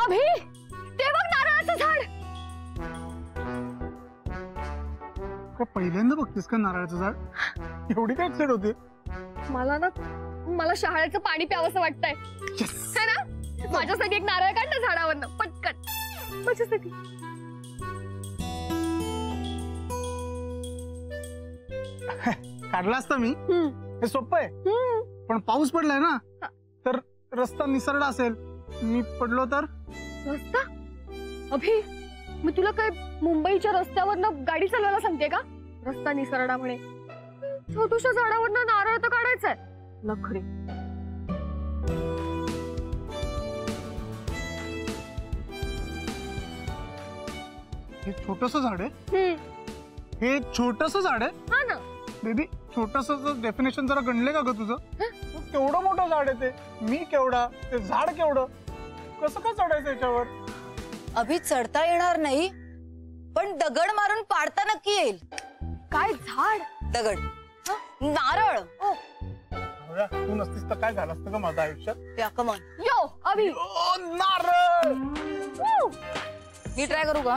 अभि, ते बघ नारळाचं झाड. का पहिल्यांदा बघतेस का नारळाचं झाड? एवढी काय एक्साइट होते? मला शहाळ्याचं पाणी प्यावंसं वाटतंय है ना. माझ्यासाठी एक नारळ काढ ना झाडावरनं पटकन, माझ्यासाठी. काढला असता मी, हे सोपं आहे. पण पाऊस पडलाय ना, तर रस्ता निसरडा असेल, मी पडलो तर. रस्ता? अभि, मी तुला काय मुंबईच्या रस्त्यावरनं गाडी चालवायला सांगते का? रस्ता निसरडा म्हणे. छोटूशा झाडावरनं नारळ तर काढायचंय. नखरे. हे छोटस झाड आहे. हे छोटस झाड आहे. हा ना बेबी, छोटस डेफिनेशन जरा गणले का ग तुझं? केवढं मोठं झाड आहे ते. मी केवढा, ते झाड केवढं, कसं काय चढायचं याच्यावर? अभि, चढता येणार नाही, पण दगड मारून पाडता नक्की येईल. काय झाड? दगड, नारळ. तू नसतीस तर काय झालं असतं का माझं आयुष्यात? या कमॉन. यो अभि, नारळ. मी ट्राय करू का?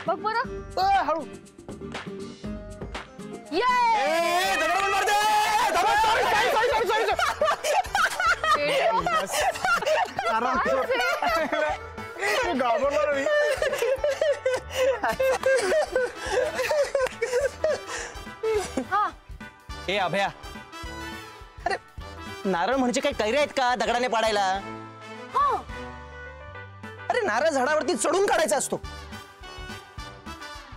बघ बरं. हळू. घाबरलो मी. ए अभया, अरे नारळ म्हणजे काय कैऱ्या आहेत का दगडाने पाडायला? अरे नारळ झाडावरती चढून काढायचा असतो.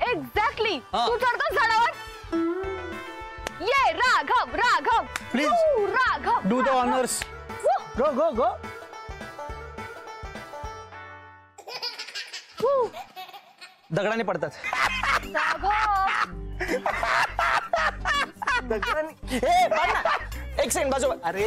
एक्झॅक्टली. तू चढतोस झाडावर? ये Raghav, Raghav please Raghav, do the honours. Go go go. दगडाने पडतात. राघव दगडाने. ए, पाड ना. एक सेकंड बाजू. अरे